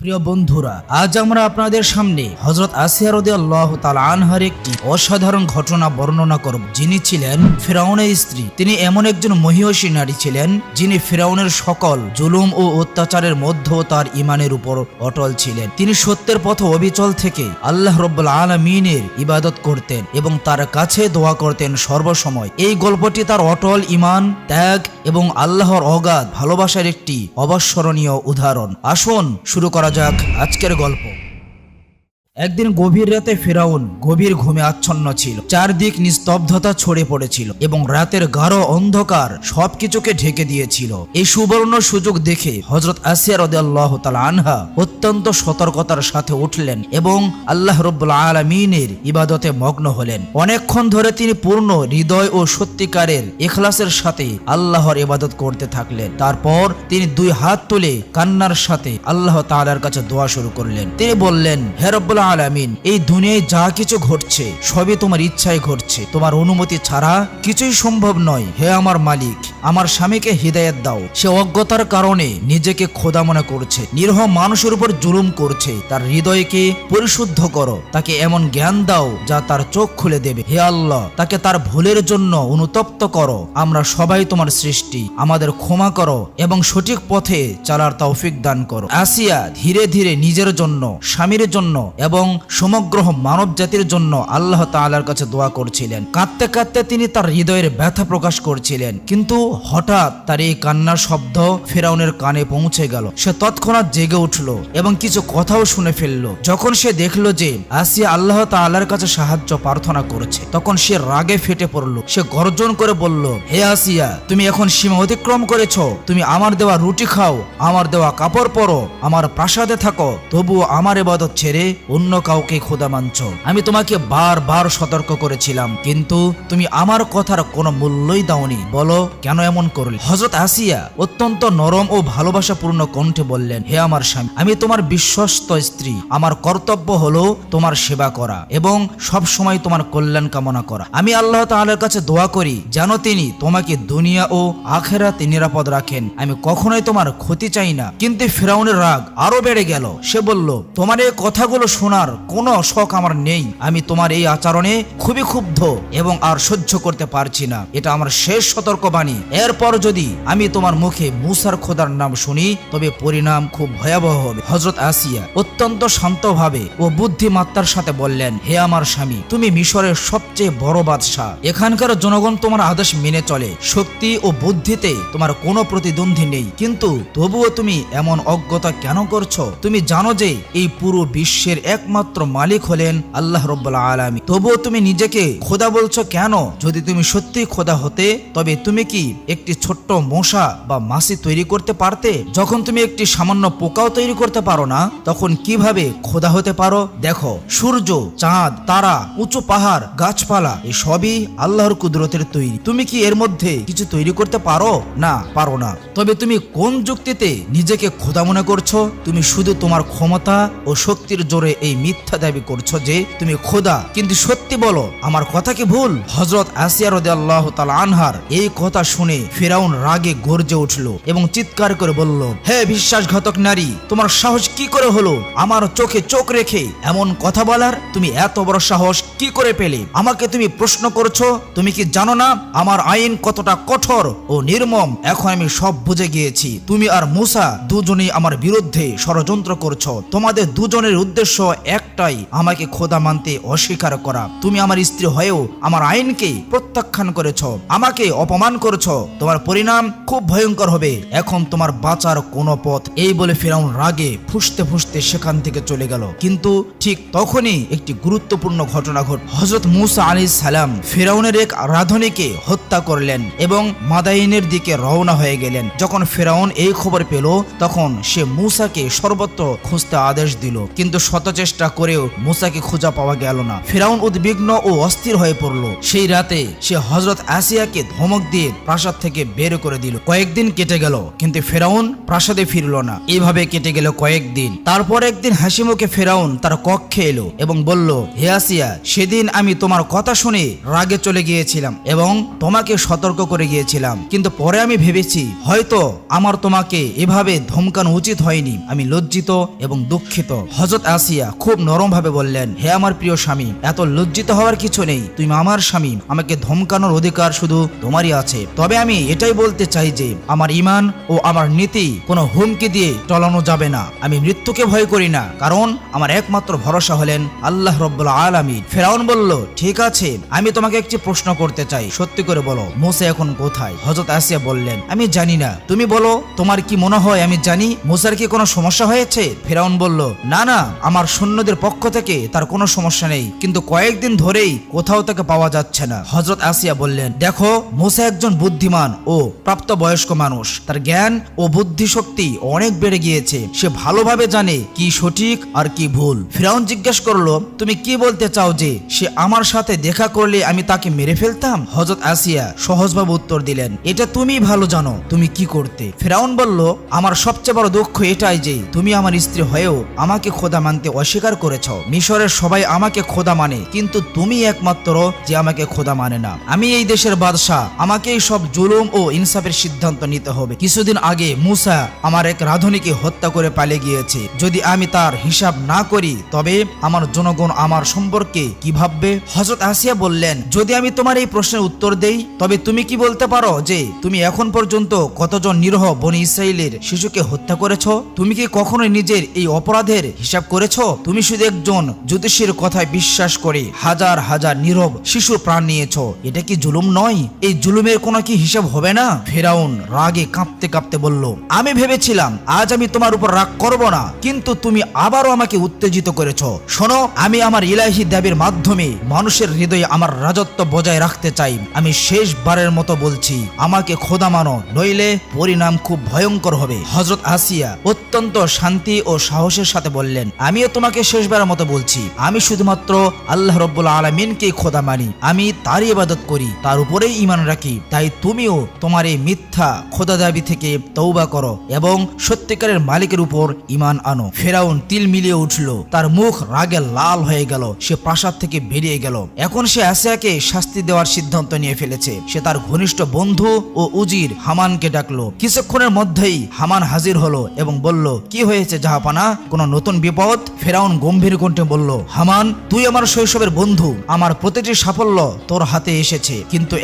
প্রিয় বন্ধুরা, আজ আমরা আপনাদের সামনে হযরত আসিয়া রাদিয়াল্লাহু তাআলা আনহার একটি অসাধারণ ঘটনা বর্ণনা করব, যিনি ছিলেন ফিরআউনের স্ত্রী। তিনি এমন একজন মহিয়সী নারী ছিলেন যিনি ফিরআউনের সকল জুলুম ও অত্যাচারের মধ্যেও তার ঈমানের উপর অটল ছিলেন। তিনি সত্যের পথে অবিচল থেকে আল্লাহ রাব্বুল আলামিনের ইবাদত করতেন এবং তার কাছে দোয়া করতেন সর্বসময়। এই গল্পটি তার অটল ঈমান, ত্যাগ এবং আল্লাহর অগাধ ভালোবাসার একটি অবিস্মরণীয় উদাহরণ। আসুন শুরু করা যাক আজকের গল্প। একদিন গভীর রাতে ফিরআউন গভীর ঘুমে আচ্ছন্ন ছিল। চারদিক নিস্তব্ধতা ছড়ে পড়েছিল এবং রাতের গাঢ় অন্ধকার সবকিছুকে ঢেকে দিয়েছিল। এই সুবর্ণ সুযোগ দেখে হযরত আসিয়া রাদিয়াল্লাহু তাআলা আনহা অত্যন্ত সতর্কতার সাথে উঠলেন এবং আল্লাহ রাব্বুল আলামিনের ইবাদতে মগ্ন হলেন। অনেকক্ষণ ধরে তিনি পূর্ণ হৃদয় ও সত্যিকারের ইখলাসের সাথে আল্লাহর ইবাদত করতে থাকলেন। তারপর তিনি দুই হাত তুলে কান্নার সাথে আল্লাহ তাআলার কাছে দোয়া শুরু করলেন। তিনি বললেন, হে রব্বুল আলামিন, এই দুনিয়ায় যা কিছু ঘটছে সবই তোমার ইচ্ছায় ঘটছে, তোমার অনুমতি ছাড়া কিছুই সম্ভব নয়। হে আমার মালিক, আমার স্বামীকে হিদায়াত দাও। সে অজ্ঞতার কারণে নিজেকে খোদা মনে করছে, নিরীহ মানুষের উপর জুলুম করছে। তার হৃদয়কে পরিশুদ্ধ করো, তাকে এমন জ্ঞান দাও যা তার চোখ খুলে দেবে। হে আল্লাহ, তাকে তার ভুলের জন্য অনুতপ্ত করো। আমরা সবাই তোমার সৃষ্টি, আমাদের ক্ষমা করো এবং সঠিক পথে চলার তৌফিক দান করো। আসিয়া ধীরে ধীরে নিজের জন্য, স্বামীর জন্য এবং সমগ্র মানব জাতির জন্য আল্লাহ তাআলার কাছে দোয়া করছিলেন। কাঁদতে কাঁদতে তিনি তার হৃদয়ের ব্যথা প্রকাশ করছিলেন। কিন্তু হঠাৎ তার এই কান্নার শব্দ ফিরআউনের কানে পৌঁছে গেল। সে তৎক্ষণাৎ জেগে উঠল এবং কিছু কথাও শুনে ফেলল। যখন সে দেখল যে আসিয়া আল্লাহ তাআলার কাছে সাহায্য প্রার্থনা করছে, তখন সে রাগে ফেটে পড়ল। সে গর্জন করে বলল, হে আসিয়া, তুমি এখন সীমা অতিক্রম করেছ। তুমি আমার দেওয়া রুটি খাও, আমার দেওয়া কাপড় পরো, আমার প্রাসাদে থাকো, তবুও আমার ইবাদত ছেড়ে অন্য কাউকে খোদা মানছ। আমি তোমাকে বারবার সতর্ক করেছিলাম, কিন্তু তুমি আমার কথার কোনো মূল্যই দাওনি। বলো কেন এমন করলে? হযরত আসিয়া অত্যন্ত নরম ও ভালোবাসাপূর্ণ কণ্ঠে বললেন, হে আমার স্বামী, আমি তোমার বিশ্বস্ত স্ত্রী। আমার কর্তব্য হলো তোমার সেবা করা এবং সব সময় তোমার কল্যাণ কামনা করা। আমি আল্লাহ তাআলার কাছে দোয়া করি যেন তিনি তোমাকে দুনিয়া ও আখিরাতে নিরাপদ রাখেন। আমি কখনোই তোমার ক্ষতি চাই না। কিন্তু ফিরআউনের রাগ আরো বেড়ে গেল। সে বলল, তোমার এই কথাগুলো শোনার কোনো শখ আমার নেই। আমি তোমার এই আচরণে খুবই ক্ষুব্ধ এবং আর সহ্য করতে পারছি না। এটা আমার শেষ সতর্কবাণী। এরপর যদি আমি তোমার মুখে মুসার খোদার নাম শুনি, তবে পরিণাম খুব ভয়াবহ হবে। হযরত আসিয়া অত্যন্ত শান্তভাবে ও বুদ্ধিমত্তার সাথে বললেন, হে আমার স্বামী, তুমি মিশরের সবচেয়ে বড় বাদশাহ। এখানকার জনগণ তোমার আদেশ মেনে চলে। শক্তি ও বুদ্ধিতে তোমার কোনো প্রতিদ্বন্দ্বী নেই, কিন্তু তবুও তুমি এমন অজ্ঞতা কেন করছো? তুমি জানো যে এই পুরো বিশ্বের একমাত্র মালিক হলেন আল্লাহ রাব্বুল আলামিন। তবুও তুমি নিজেকে খোদা বলছো কেন? যদি তুমি সত্যি খোদা হতে, তবে তুমি কি একটি ছোট্ট মশা বা মাছি তৈরি করতে পারতে? যখন তুমি একটি সামান্য পোকাও তৈরি করতে পারো না, তখন কিভাবে খোদা হতে পারো? দেখো, সূর্য, চাঁদ, তারা, উঁচু পাহাড়, গাছপালা, এই সবই আল্লাহর কুদরতের তৈরি। তুমি কি এর মধ্যে কিছু তৈরি করতে পারো? না, পারো না। তবে তুমি কোন যুক্তিতে নিজেকে খোদা মনে করছো? তুমি শুধু তোমার ক্ষমতা ও শক্তির জোরে এই মিথ্যা দাবি করছো যে তুমি খোদা। কিন্তু সত্যি বলো, আমার কথা কি ভুল? হযরত আসিয়া রাদিয়াল্লাহু তাআলা আনহার এই কথা শুনে ফিরআউন রাগে গর্জে উঠল এবং চিৎকার করে বলল, হে বিশ্বাসঘাতক নারী, তোমার সাহস কি করে হলো আমার চোখে চোখ রেখে এমন কথা বলার? তুমি এত বড় সাহস কি করে পেলে? আমাকে তুমি প্রশ্ন করছো? তুমি কি জানো না আমার আইন কতটা কঠোর ও নির্মম? এখন আমি সব বুঝে গিয়েছি। তুমি আর মুসা দুজনেই আমার বিরুদ্ধে ষড়যন্ত্র করছো। তোমাদের দুজনের উদ্দেশ্য একটাই, আমাকে খোদা মানতে অস্বীকার করা। তুমি আমার স্ত্রী হয়েও আমার আইনকে প্রত্যাখ্যান করেছো, আমাকে অপমান করেছো। তোমার পরিণাম খুব ভয়ঙ্কর হবে। এখন তোমার বাঁচার কোনো পথ। এই বলে ফিরআউন রাগে ফুঁসতে ফুঁসতে সেখান থেকে চলে গেল। কিন্তু ঠিক তখনই একটি গুরুত্বপূর্ণ ঘটনা ঘটল। হযরত মুসা আলাইহিস সালাম ফিরআউনের এক রাধুনীকে হত্যা করলেন এবং মাদাইনের দিকে রওনা হয়ে গেলেন। যখন ফিরআউন এই খবর পেল, তখন সে মুসাকে সর্বত্র খুঁজতে আদেশ দিল। কিন্তু শত চেষ্টা করেও মুসাকে খোঁজা পাওয়া গেল না। ফিরাউন উদ্বিগ্ন ও অস্থির হয়ে পড়ল। সেই রাতে সে হযরত আসিয়াকে ধমক দিয়ে প্রাসাদ থেকে বের করে দিল। কয়েকদিন কেটে গেল, কিন্তু ফেরাউন প্রাসাদে ফিরল না। এভাবে কেটে গেল কয়েকদিন। তারপর একদিন হাসিমুখে ফেরাউন তার কক্ষে এলো এবং বলল, হে আসিয়া, সেদিন আমি তোমার কথা শুনে রাগে চলে গিয়েছিলাম এবং তোমাকে সতর্ক করে গিয়েছিলাম, কিন্তু পরে আমি ভেবেছি হয়তো আমার তোমাকে এভাবে ধমকানো উচিত হয়নি। আমি লজ্জিত এবং দুঃখিত। হযরত আসিয়া খুব নরম ভাবে বললেন, হে আমার প্রিয় স্বামী, এত লজ্জিত হওয়ার কিছু নেই। তুমি আমার স্বামী, আমাকে ধমকানোর অধিকার শুধু তোমারই আছে। তবে আমি এটাই বলতে চাই যে আমার ঈমান ও আমার নীতি কোনো হুমকি দিয়ে টলানো যাবে না। আমি মৃত্যুকে ভয় করি না, কারণ আমার একমাত্র ভরসা হলেন আল্লাহ রাব্বুল আলামিন। ফেরাউন বলল, ঠিক আছে, আমি তোমাকে একটি প্রশ্ন করতে চাই, সত্যি করে বলো, মুসা এখন কোথায়? হযরত আসিয়া বললেন, আমি জানি না, তুমি বলো, তোমার কি মনে হয় আমি জানি? মুসার কি কোনো সমস্যা হয়েছে? ফেরাউন বলল, না না, আমার সৈন্যদের পক্ষ থেকে তার কোনো সমস্যা নেই, কিন্তু কয়েকদিন ধরেই কোথাও তাকে পাওয়া যাচ্ছে না। হযরত আসিয়া বললেন, দেখো, মুসা একজন বুদ্ধিমান ও প্রাপ্তবয়স্ক মানুষ। তার জ্ঞান ও বুদ্ধি শক্তি অনেক বেড়ে গিয়েছে। সে ভালোভাবে জানে কি সঠিক আর কি ভুল। ফিরাউন জিজ্ঞেস করলো, তুমি কি বলতে চাও যে সে আমার সাথে দেখা করলে আমি তাকে মেরে ফেলতাম? হযরত আসিয়া সহজভাবে উত্তর দিলেন, এটা তুমি ভালো জানো তুমি কি করতে। ফিরাউন বলল, আমার সবচেয়ে বড় দুঃখ এটাই যে তুমি আমার স্ত্রী হয়েও আমাকে খোদা মানতে অস্বীকার করেছ। মিশরের সবাই আমাকে খোদা মানে, কিন্তু তুমি একমাত্র যে আমাকে খোদা মানে না। আমি এই দেশের বাদশাহ, আমাকে এই সব জুলুম ও ইনসাফের সিদ্ধান্ত নিতে হবে। কিছুদিন আগে মুসা আমার এক রাধুনীকে হত্যা করে পালিয়ে গিয়েছে। যদি আমি তার হিসাব না করি তবে আমার জনগণ আমার সম্পর্কে কি ভাববে? হযরত আসিয়া বললেন, যদি আমি তোমার এই প্রশ্নের উত্তর দেই তবে তুমি কি বলতে পারো যে তুমি এখন পর্যন্ত কতজন নিরহ বনি ইসরাইলের শিশুকে হত্যা করেছো? তুমি কি কখনোই নিজের এই অপরাধের হিসাব করেছো? তুমি শুধু একজন জ্যোতিষীর কথায় বিশ্বাস করে হাজার হাজার নীরব শিশুর প্রাণ নিয়েছো। এটা কি জুলুম নয়? এই জুলুমের কোনো কি হিসাব হবে না? ফেরাউন রাগে কাঁপতে কাঁপতে বলল, আমি ভেবেছিলাম আজ আমি তোমার উপর রাগ করব না, কিন্তু তুমি আবারও আমাকে উত্তেজিত করেছো। শোনো, আমি আমার ইলাহি দেবীর মাধ্যমে মানুষের হৃদয়ে আমার রাজত্ব বজায় রাখতে চাই। আমি শেষবারের মতো বলছি, আমাকে খোদা মানো, নইলে পরিণাম খুব ভয়ঙ্কর হবে। হযরত আসিয়া অত্যন্ত শান্তি ও সাহসের সাথে বললেন, আমিও তোমাকে শেষবারের মতো বলছি, আমি শুধুমাত্র আল্লাহ রাব্বুল আলামিনকে খোদা মানি, আমি তারই ইবাদত করি, তার উপরেই ঈমান রাখি। তাই তুমিও তোমার এই মিথ্যা খোদা দাবি থেকে তওবা করো এবং সত্যিকারের মালিকের উপর ঈমান আনো। ফেরাউন তিল মিলিয়ে উঠল, তার মুখ রাগে লাল হয়ে গেল। সে প্রাসাদ থেকে বেরিয়ে গেল। এখন সে আসিয়াকে শাস্তি দেওয়ার সিদ্ধান্ত নিয়ে ফেলেছে। সে তার ঘনিষ্ঠ বন্ধু ও উজির হামানকে ডাকলো। কিছুক্ষণের মধ্যেই হামান হাজির হলো এবং বলল, কি হয়েছে জাহাপানা, কোনো নতুন বিপদ? ফেরাউন গম্ভীর কণ্ঠে বলল, হামান, তুই আমার শৈশবের বন্ধু, আমার প্রতিটি সাফল্য তোর হাতে এসেছে, কিন্তু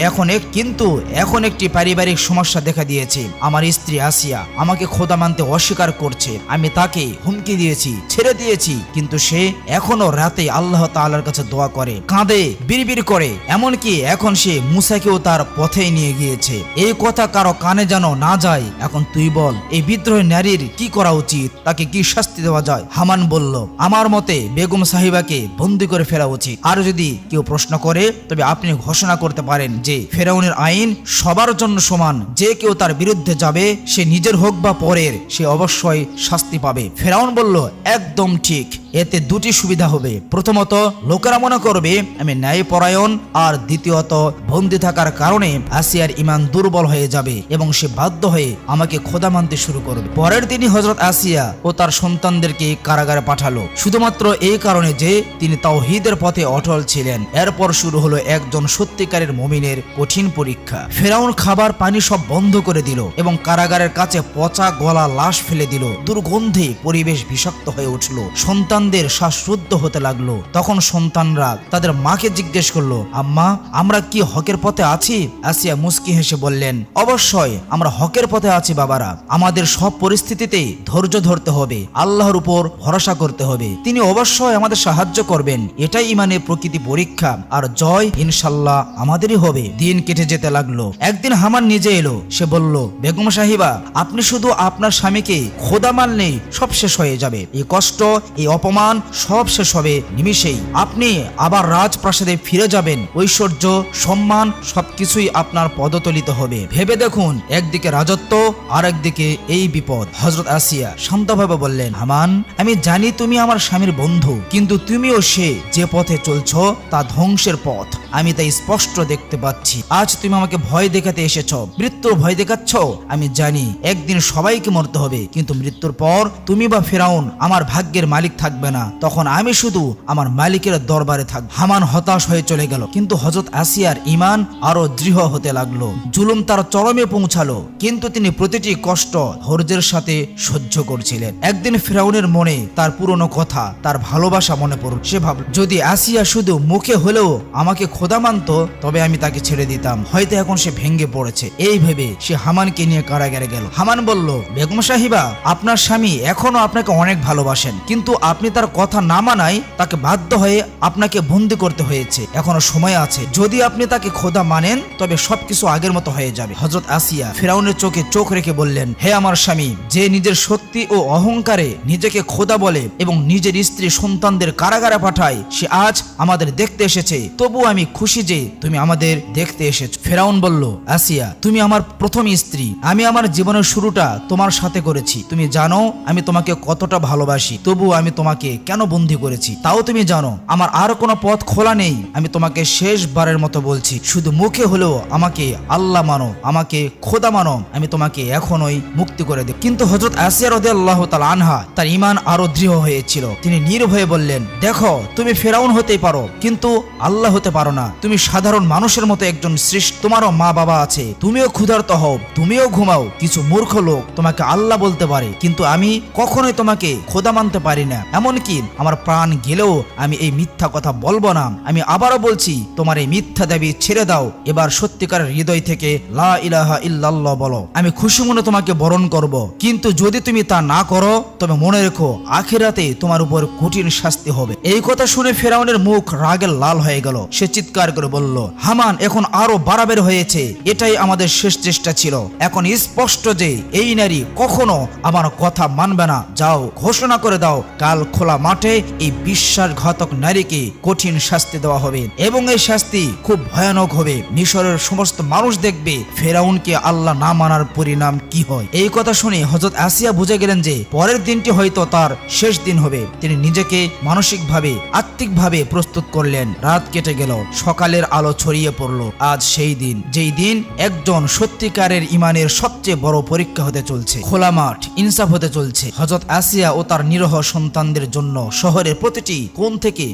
এখন একটি পারিবারিক সমস্যা দেখা দিয়েছে। আমার স্ত্রী আসিয়া আমাকে খোদা মানতে অস্বীকার করছে। আমি তাকে হুমকি দিয়েছি, ছেড়ে দিয়েছি, কিন্তু সে এখনো রাতে আল্লাহ তাআলার কাছে দোয়া করে, কাঁদে, বিড়বিড় করে। এমনকি এখন সে মুসাকেও তার পথে নিয়ে গিয়েছে। এই কথা কারো কানে যেন না যায়। এখন তুই বল, এই বিদ্রোহী নারীর কি করা উচিত? তাকে কি শাস্তি দেওয়া যায়? হামান বলল, আমার মতে বেগম সাহিবাকে বন্দী করে ফেলা উচিত। আর যদি কেউ প্রশ্ন করে তবে আপনি ঘোষণা করতে পারেন যে ফেরাউনের আইন সবার জন্য সমান। যে কেউ তার বিরুদ্ধে যাবে, সে নিজের হোক বা পরের, সে অবশ্যই শাস্তি পাবে। ফেরাউন বলল, একদম ঠিক, এতে দুটি সুবিধা হবে। প্রথমত, লোকেরা মনে করবে আমি ন্যায়পরায়ণ, আর দ্বিতীয়ত, বন্দী থাকার কারণে আসিয়ার ঈমান দুর্বল হয়ে যাবে এবং সে বাধ্য হয়ে আমাকে খোদা মানতে শুরু করবে। পরের দিনই হযরত আসিয়া ও তার সন্তানদেরকে কারাগারে পাঠালো, শুধুমাত্র এই কারণে যে তিনি তাওহীদের পথে অটল ছিলেন। এরপর শুরু হলো একজন সত্যিকারের মুমিনের কঠিন পরীক্ষা। ফেরাউন খাবার পানি সব বন্ধ করে দিল এবং কারাগারের কাছে পচা গলা লাশ ফেলে দিল। দুর্গন্ধে পরিবেশ বিষাক্ত হয়ে উঠল। সন্তানদের শ্বাসরুদ্ধ হতে লাগলো। তখন সন্তানরা তাদের মাকে জিজ্ঞেস করলো, আম্মা, আমরা কি হকের পথে আছি? আসিয়া মুস্কি হেসে বললেন, অবশ্যই আমরা হকের পথে আছি বাবারা। আমাদের সব পরিস্থিতিতে ধৈর্য ধরতে হবে, আল্লাহর উপর ভরসা করতে হবে, তিনি অবশ্যই আমাদের সাহায্য করবেন। এটাই ঈমানের প্রকৃতি পরীক্ষা, আর জয় ইনশাল্লাহ আমাদেরই হবে। দিন কেটে যেতে লাগলো। একদিন হামান নিজে এলো। সে বলল, বেগম সাহিবা, আপনি শুধু আপনার স্বামীকে খোদা মানলেই সব শেষ হয়ে যাবে। এই কষ্ট, এই অপমান অপমান সব শেষ হবে নিমিষেই। আপনি আবার রাজপ্রাসাদে ফিরে যাবেন, ঐশ্বর্য সম্মান সবকিছুই আপনার পদতলিত হবে। ভেবে দেখুন, একদিকে রাজত্ব আর একদিকে এই বিপদ। হযরত আসিয়া শান্তভাবে বললেন, হামান, আমি জানি তুমি আমার স্বামীর বন্ধু, কিন্তু তুমিও সে যে পথে চলছ তা ধ্বংসের পথ। আমি তাই স্পষ্ট দেখতে পাচ্ছি। আজ তুমি আমাকে ভয় দেখাতে এসেছ, মৃত্যুর ভয় দেখাচ্ছ। আমি জানি একদিন সবাইকে মরতে হবে, কিন্তু মৃত্যুর পর তুমি বা ফেরাউন আমার ভাগ্যের মালিক থাকবে না। তখন আমি শুধু আমার মালিকের দরবারে থাকব। হামান হতাশ হয়ে চলে গেল, কিন্তু হযরত আসিয়ার ঈমান আরো দৃঢ় হতে লাগলো। জুলুম তার চরমে পৌঁছালো, কিন্তু তিনি প্রতিটি কষ্ট ধৈর্যের সাথে সহ্য করছিলেন। একদিন ফেরাউনের মনে তার পুরনো কথা, তার ভালোবাসা মনে পড়ল। সে ভাবল, যদি আসিয়া শুধু মুখে হলেও আমাকে খোদা মানত, তবে আমি তাকে ছেড়ে দিতাম। হয়তো এখন সে ভেঙে পড়েছে। এই ভেবে সে হামানকে নিয়ে কারাগারে গেল। হামান বলল, বেগম সাহিবা, আপনার স্বামী এখনো আপনাকে অনেক ভালোবাসেন, কিন্তু আপনি তার কথা না মানায় তাকে বাধ্য হয়ে আপনাকে বন্দী করতে হয়েছে। এখনো সময় আছে, যদি আপনি তাকে খোদা মানেন তবে সবকিছু আগের মতো হয়ে যাবে। হযরত আসিয়া ফেরাউনের চোখে চোখ রেখে বললেন, হে আমার স্বামী, যে নিজের শক্তি ও অহংকারে নিজেকে খোদা বলে এবং নিজের স্ত্রী সন্তানদের কারাগারে পাঠায়, সে আজ আমাদের দেখতে এসেছে। তবু আমি খুশি যে তুমি আমাদের দেখতে এসেছো। ফেরাউন বলল, আসিয়া, তুমি আমার প্রথম স্ত্রী। আমি আমার জীবনের শুরুটা তোমার সাথে করেছি। তুমি জানো আমি তোমাকে কতটা ভালোবাসি। তবু আমি তোমাকে কেন বন্দী করেছি তাও তুমি জানো। আমার আর কোনো পথ খোলা নেই। আমি তোমাকে শেষবারের মতো বলছি, শুধু মুখে হলেও আমাকে আল্লাহ মানো, আমাকে খোদা মানো। আমি তোমাকে এখনই মুক্তি করে দেব। কিন্তু হযরত আসিয়া রাদিয়াল্লাহু তাআলা আনহা তার ঈমান আরো দৃঢ় হয়েছিল। তিনি নির্ভয়ে বললেন, দেখো, তুমি ফেরাউন হতেই পারো, কিন্তু আল্লাহ হতে পারো না। তুমি সাধারণ মানুষের মতো একজন সৃষ্টি। তোমারও মা বাবা আছে, তুমিও ক্ষুধার্ত হও, তুমিও ঘুমাও। কিছু মূর্খ লোক তোমাকে আল্লাহ বলতে পারে, কিন্তু আমি কখনোই তোমাকে খোদা মানতে পারি না। এমনকি আমার প্রাণ গেলেও আমি এই মিথ্যা কথা বলবো না। আমি আবারও বলছি, তোমার এই মিথ্যা দাবি ছেড়ে দাও। এবার সত্যিকার হৃদয় থেকে লা ইলাহা ইল্লাল্লাহ বলো। আমি খুশি মনে তোমাকে বরণ করব, কিন্তু যদি তুমি তা না করো তবে মনে রেখো, আখিরাতে তোমার উপর কঠিন শাস্তি হবে। এই কথা শুনে ফেরাউনের মুখ রাগে লাল হয়ে গেল। সে চিৎকার করে বলল, হামান, এখন আরো বাড়াবাড়ি হয়েছে। এটাই আমাদের শেষ চেষ্টা ছিল। এখন স্পষ্ট যে এই নারী কখনো আমার কথা মানবে না। যাও, ঘোষণা করে দাও, কাল খোলা মাঠে এই বিশ্বাসঘাতক নারীকে কঠিন শাস্তি দেওয়া হবে, এবং এই শাস্তি খুব ভয়ানক হবে। মিশরের সমস্ত মানুষ দেখবে ফেরাউনকে আল্লাহ না মানার পরিণাম কি হয়। এই কথা শুনে হযরত আসিয়া বুঝে গেলেন যে পরের দিনটি হয়তো তার শেষ দিন হবে। তিনি নিজেকে মানসিকভাবে আত্মিকভাবে প্রস্তুত করলেন। রাত কেটে গেল, সকালের আলো ছড়িয়ে পড়ল। আজ সেই দিন, যেই দিন একজন সত্যিকারের ঈমানের সবচেয়ে বড় পরীক্ষা হতে চলছে। খোলা মাঠ, ইনসাফ হতে চলছে। হযরত আসিয়া ও তার নিরহ সন্তানদের জন্য শহরের প্রতিটি কোণ থেকে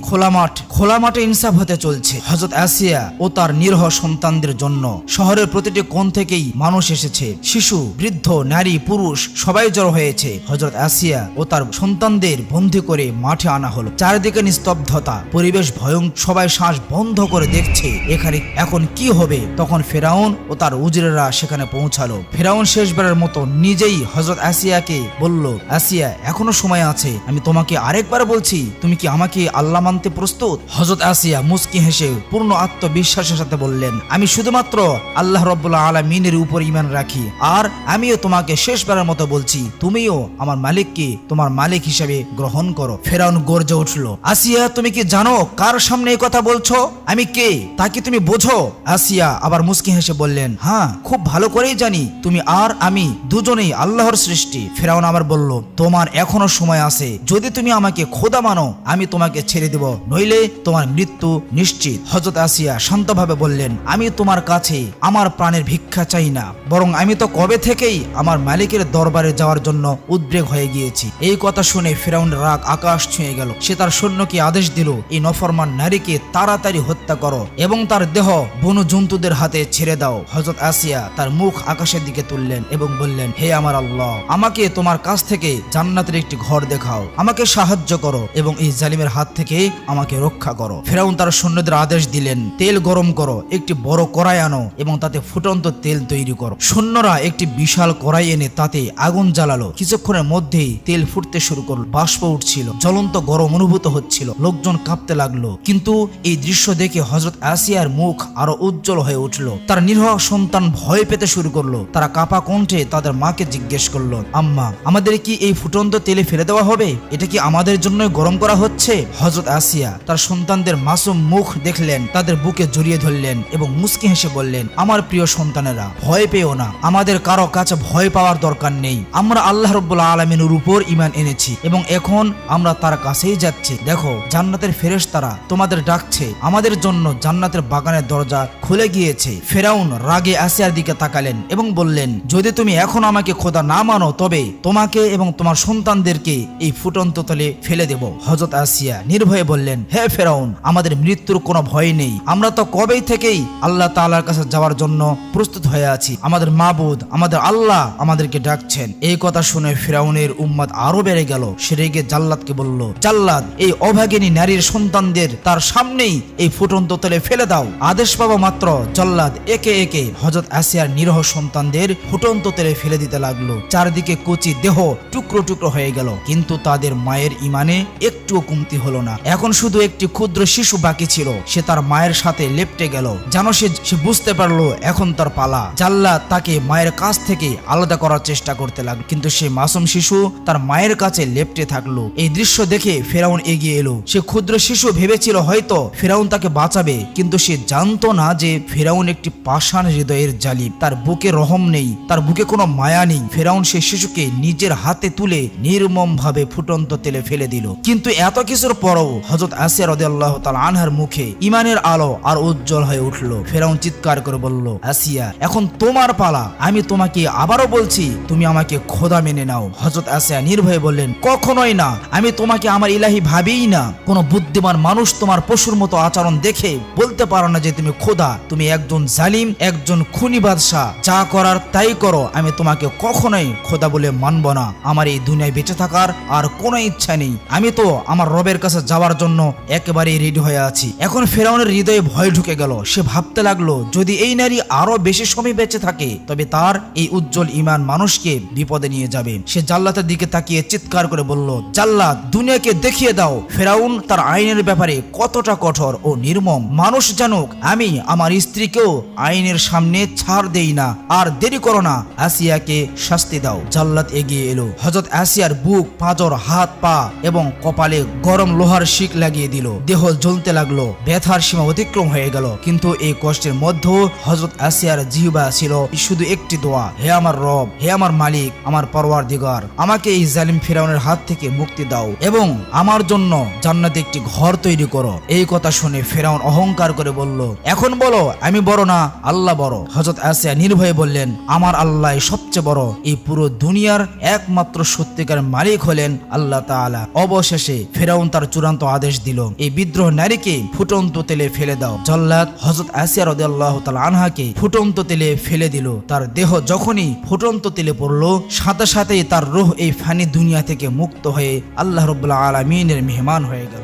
খোলা মাঠে ইনসাফ হতে চলছে। হযরত আসিয়া ও তার নিরহ সন্তানদের জন্য শহরের প্রতিটি কোণ থেকেই মানুষ এসেছে। শিশু, বৃদ্ধ, নারী, পুরুষ সবাই জড়ো হয়েছে। হযরত আসিয়া ও তার সন্তানদের বন্দী করে মাঠে আনা হলো। চারিদিকে নিস্তব্ধতা, পরিবেশ ভয়ঙ্কর। সবাই শ্বাস বন্ধ করে দেখছে এখানে এখন কি হবে। তখন ফেরাউন ও তার উজিরেরা সেখানে পৌঁছালো। ফেরাউন শেষবারের মতো নিজেই হযরত আসিয়াকে বলল, আসিয়া, এখনো সময় আছে। আমি তোমাকে আরেকবার বলছি, তুমি কি আমাকে আল্লাহ মানতে প্রস্তুত? হযরত আসিয়া মুস্কি হেসে পূর্ণ আত্মবিশ্বাসের সাথে বললেন, আমি শুধুমাত্র আল্লাহ রাব্বুল আলামিনের উপর ঈমান রাখি, আর আমিও তোমাকে শেষবারের মতো বলছি, তুমিও আমার মালিককে তোমার মালিক হিসেবে গ্রহণ করো। ফেরাউন গর্জে উঠল, আসিয়া, তুমি কি জানো কার সামনে এই কথা বলছো? আমি কে তা কি তুমি বোঝো? আসিয়া আবার মুস্কি হেসে বললেন, হ্যাঁ, খুব ভালো করেই জানি তুমি আর আমি দুজনেই আল্লাহর সৃষ্টি। ফেরাউন আবার বলল, তোমার এখনো সময় আছে। যদি তুমি আমাকে খোদা মানো আমি তোমাকে ছেড়ে দেব, নইলে তোমার মৃত্যু নিশ্চিত। হযরত আসিয়া শান্তভাবে বললেন, আমি তোমার কাছে আমার প্রাণের ভিক্ষা চাই না, বরং আমি তো কবে থেকেই আমার মালিকের দরবারে যাওয়ার জন্য উদ্বেগ হয়ে গিয়েছি। এই কথা শুনে ফেরাউনের রাগ আকাশ ছুঁয়ে গেল। সে তার সৈন্যকে আদেশ দিল, এই নফরমান নারীকে তাড়াতাড়ি হত্যা করো এবং তার দেহ বন্য জন্তুদের হাতে ছেড়ে দাও। হযরত আসিয়া তার মুখ আকাশের দিকে তুললেন এবং বললেন, হে আমার আল্লাহ, আমাকে তোমার কাছ থেকে জান্নাতের একটি ঘর দেখাও, আমাকে সাহায্য করো এবং এই জালিমের হাত থেকে আমাকে রক্ষা করো। ফেরাউন তার সৈন্যদের আদেশ দিলেন, তেল গরম করো, একটি বড় কড়াই আনো এবং তাতে ফুটন্ত তেল তৈরি করো। সৈন্যরা একটি বিশাল কড়াই এনে তাতে আগুন জ্বালালো। কিছুক্ষণের মধ্যেই তেল ফুটতে শুরু করলো, বাষ্প উঠছিল, জ্বলন্ত গরম অনুভূত হচ্ছিল, লোকজন কাঁপতে লাগলো। কিন্তু এই দৃশ্য দেখে হযরত আসিয়ার মুখ আরো উজ্জ্বল হয়ে উঠল। তার নিরহ সন্তান ভয় পেতে শুরু করলো। তারা কাঁপা কণ্ঠে তাদের মাকে জিজ্ঞেস করলো, আম্মা, আমাদের কি এই ফুটন্ত তেলে ফেলে দেওয়া হবে? এটা কি আমাদের জন্য গরম করা হচ্ছে? হযরত আসিয়া তার সন্তানদের মাসুম মুখ দেখলেন, তাদের বুকে জড়িয়ে ধরলেন এবং মুস্কি হেসে বললেন, আমার প্রিয় সন্তানেরা, ভয় পেও না, আমাদের কারো কাছে ভয় পাওয়ার দরকার নেই। আমরা আল্লাহ রাব্বুল আলামিনের উপর ঈমান এনেছি এবং এখন আমরা তার কাছেই যাচ্ছি। দেখো, জান্নাতের ফেরেশতারা তোমাদের ডাকছে, আমাদের জন্য জান্নাতের বাগানের দরজা খুলে গিয়েছে। ফেরাউন রাগে আসিয়ার দিকে তাকালেন এবং বললেন, যদি তুমি এখন আমাকে খোদা না মানো তবে তোমাকে এবং তোমার সন্তানদেরকে এই ফুটন্ত তলে ফেলে দেব। হযরত আসিয়া নির্ভয়ে বললেন, হে ফেরাউন, আমাদের মৃত্যুর কোনো ভয় নেই, আমরা তো কবেই থেকেই আল্লাহ তাআলার কাছে যাওয়ার জন্য প্রস্তুত হয়ে আছি। আমাদের মাবুদ, আমাদের আল্লাহ আমাদেরকে ডাকছেন। এই কথা শুনে ফেরাউনের উম্মত আরো বেড়ে গেল। সে রেগে জাল্লাদকে বলল, জাল্লাদ, এই অভাগিনী নারীর সন্তানদের তার সামনেই এই ফুটন্ত তলে ফেলে দাও। আদেশ পাওয়া মাত্র জাল্লাদ একে একে হযরত আসিয়ার নিরহ সন্তানদের ফুটন্ত তেলে ফেলে দিতে লাগলো। চারদিকে কচি দেহ টুকরো টুকরো হয়ে গেল, কিন্তু তাদের মায়ের ঈমানে একটুও কমতি হলো না। এখন শুধু একটি ক্ষুদ্র শিশু বাকি ছিল। সে তার মায়ের সাথে লেপ্টে গেল, যেন সে বুঝতে পারলো এখন তার পালা। জাল্লাদ তাকে মায়ের কাছ থেকে আলাদা করার চেষ্টা করতে লাগলো, কিন্তু সে মাসুম শিশু তার মায়ের কাছে লেপ্টে থাকলো। এই দৃশ্য দেখে ফেরাউন এগিয়ে এলো। সে ক্ষুদ্র শিশু ভেবেছিল হয়তো ফেরাউন তাকে বাঁচাবে, কিন্তু সে জানতো না যে ফেরাউন একটি পাষাণ হৃদয়ের জালিম। তার বুকে রহম নেই, তার বুকে কোনো মায়া নেই। ফেরাউন সেই শিশুকে নিজের হাতে তুলে নির্মম ভাবে ফুটন্ত তেলে ফেলে দিল। কিন্তু এত কিছুর পরও হযরত আসিয়া রাদিয়াল্লাহু তাআলা আনহার মুখে ঈমানের আলো আর উজ্জ্বল হয়ে উঠল। ফেরাউন চিৎকার করে বলল, আসিয়া, এখন তোমার পালা। আমি তোমাকে আবারও বলছি, তুমি আমাকে খোদা মেনে নাও। হযরত আসিয়া নির্ভয়ে বললেন, কখনোই না, আমি তোমাকে আমার ইলাহি ভাবিই না। কোন বুদ্ধিমান মানুষ তোমার পশুর মতো আচরণ দেখে বলতে পারো না যে তুমি খোদা। তুমি একজন জালিম, একজন খুনি বাদশা। যা করার তাই করো, আমি তোমাকে কখনোই খোদা বলে মানব না। আমার এই দুনিয়ায় বেঁচে থাকার আর কোনো ইচ্ছা নেই। আমি তো আমার রবের কাছে যাওয়ার জন্য একেবারেই রেডি হয়ে আছি। এখন ফেরাউনের হৃদয়ে ভয় ঢুকে গেল। সে ভাবতে লাগলো, যদি এই নারী আরো বেশি সময় বেঁচে থাকে তবে তার এই উজ্জ্বল ঈমান মানুষকে বিপদে নিয়ে যাবে। সে জাল্লাতের দিকে তাকিয়ে চিৎকার করে বলল, জাল্লাত, দুনিয়াকে দেখিয়ে দাও ফেরাউন তার আইনের ব্যাপারে কতটা কঠোর ও নির্মম। মানুষ জানুক আমি আমার স্ত্রীকেও আইনের সামনে ছাড় দেই না। আর দেরি করো না, আসিয়াকে শাস্তি দাও। জাল্লাত এগিয়ে এলো। হযরত আসিয়ার বুক, পাঁজর, হাত, পা এবং কপালে গরম লোহার শিক লাগিয়ে দিল। দেহ জ্বলতে লাগলো, ব্যথার সীমা অতিক্রম হয়ে গেল। কিন্তু এই কষ্টের মধ্যেও হযরত আসিয়ার জিহ্বা ছিল শুধু একটি দোয়া, হে আমার রব, হে আমার মালিক, আমার পরওয়ারদিগার, আমাকে এই জালিম ফিরাউনের হাত থেকে মুক্তি দাও এবং আমার জন্য জান্নাতে একটি ঘর তৈরি করো। এই কথা শুনে ফিরাউন অহংকার করে বলল, এখন বলো আমি বড় না আল্লাহ বড়? হযরত আসিয়া নির্ভয়ে বললেন, আমার আল্লাহ সবচেয়ে বড়। এই পুরো দুনিয়ার একমাত্র সত্যিকার মালিক হলেন আল্লাহ তাআলা। অবশেষে ফিরাউন তার চূড়ান্ত আদেশ দিল, এই বিদ্রোহ নারীকে ফুটন্ত তেলে ফেলে দাও। জাল্লাদ হযরত আসিয়া রাদিয়াল্লাহু তাআলা আনহাকে ফুটন্ত তেলে ফেলে দিল। তার দেহ যখনই ফুটন্ত তেলে পড়লো, সাথে সাথেই তার রূহ এই ফানি দুনিয়া থেকে মুক্ত হয়ে আল্লাহ রাব্বুল আলামিনের মেহমান হয়ে গেল।